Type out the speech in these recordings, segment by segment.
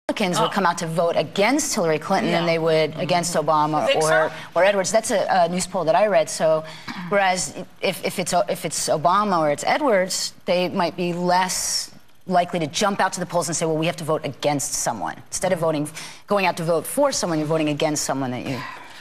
Republicans would come out to vote against Hillary Clinton than they would against Obama or Edwards. That's a news poll that I read. So, whereas if it's Obama or it's Edwards, they might be less likely to jump out to the polls and say, well, we have to vote against someone. Instead of going out to vote for someone, you're voting against someone that you...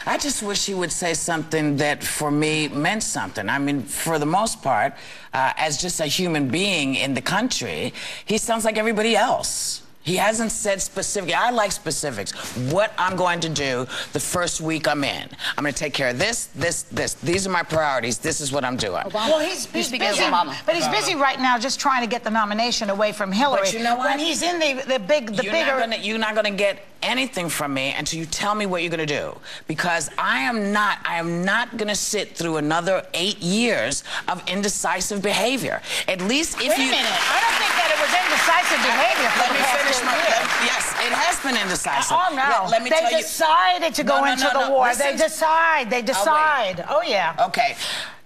I just wish he would say something that, for me, meant something. I mean, for the most part, as just a human being in the country, he sounds like everybody else. He hasn't said specifically. I like specifics. What I'm going to do the first week I'm in. I'm going to take care of this, this, this. These are my priorities. This is what I'm doing. Obama. Well, he's busy, but he's busy right now just trying to get the nomination away from Hillary. But you know what? When he's in the bigger... You're not going to get anything from me until you tell me what you're going to do. Because I am not going to sit through another 8 years of indecisive behavior. At least if Wait a minute. I don't think that it was indecisive behavior for the past 2 years. Yes, it has been indecisive. Oh, no. Let me tell you. They decided to go into the war. They decide. Oh, yeah. Okay.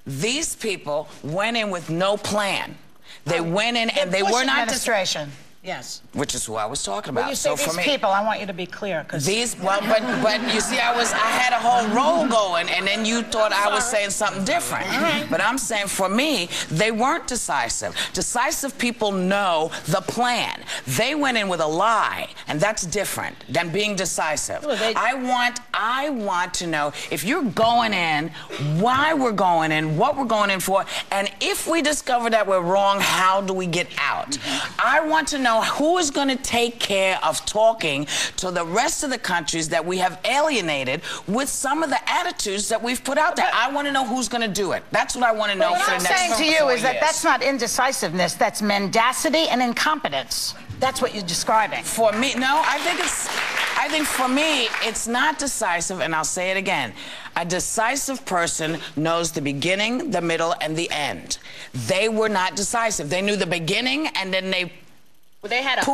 These people went in with no plan. They went in and they were not... administration. Yes. Which is who I was talking about. When you say these people, I want you to be clear. But you see, I had a whole role going, and then you thought I was saying something different. But I'm saying, for me, they weren't decisive. Decisive people know the plan. They went in with a lie, and that's different than being decisive. Well, I want to know if you're going in, why we're going in, what we're going in for, and if we discover that we're wrong, how do we get out? I want to know who is going to take care of talking to the rest of the countries that we have alienated with some of the attitudes that we've put out there. I want to know who's going to do it. That's what I want to know for the next 4 years. What I'm saying to you is that that's not indecisiveness. That's mendacity and incompetence. That's what you're describing. For me, no, I think for me, it's not decisive, and I'll say it again. A decisive person knows the beginning, the middle, and the end. They were not decisive. They knew the beginning, and then they... Well, they had a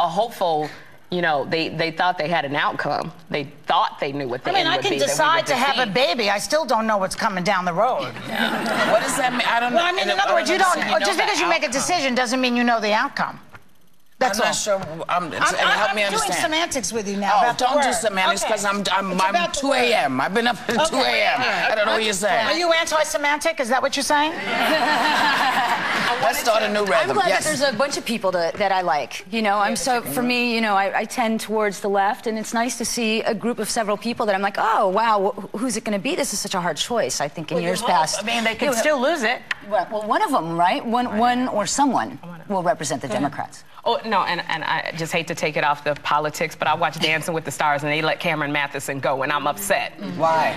hopeful, you know, they thought they had an outcome. They thought they knew what the end would be. I can decide to have a baby. I still don't know what's coming down the road. What does that mean? I don't know. Well, I mean, in other words, just because you make a decision doesn't mean you know the outcome. That's I'm not sure. Help me understand. I'm doing semantics with you now. Oh, don't do semantics, because I'm 2 a.m. I've been up at 2 a.m. I don't know what you're saying. Are you anti-semantic? Is that what you're saying? Let's start a new rhythm. I'm glad that there's a bunch of people that I like. You know, for me, you know, I tend towards the left, and it's nice to see a group of several people that I'm like, oh, wow, who's it going to be? This is such a hard choice, I think, in years past. I mean, they could still lose it. Well, one of them, right? One or someone will represent the Democrats. Oh, no, and I just hate to take it off the politics, but I watch Dancing with the Stars, and they let Cameron Matheson go, and I'm upset. Why?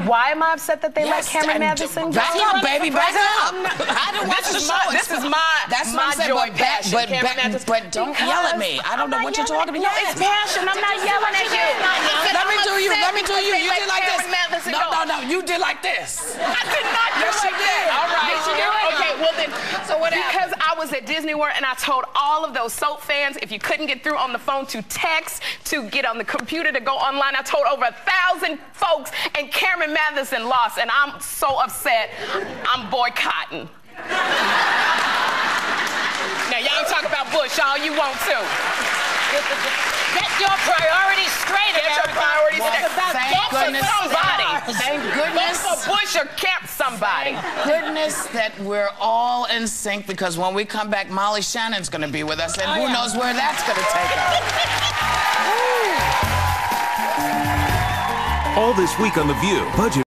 Why am I upset that they let Cameron Matheson go? Back up, baby, back up. I didn't watch the show. This is my joy, passion, Cameron Matheson. But don't yell at me. I don't know what you're talking about. No, it's passion. I'm not yelling at you. Let me do you. Let me do you. You did like this. No. You did like this. I did not do like that. All right. Okay, well then. So what happened? Because I was at Disney World, and I told all of those soap fans, if you couldn't get through on the phone to text, to get on the computer, to go online, I told over 1,000 folks, and Cameron Matheson lost, and I'm so upset, I'm boycotting. Now, y'all talk about Bush all you want to. Get your priorities straight. Get your priorities straight. Thank goodness. Somebody. Thank goodness. Vote for Bush or camp somebody. Thank goodness that we're all in sync, because when we come back, Molly Shannon's going to be with us, and who knows where that's going to take us. All this week on The View, budget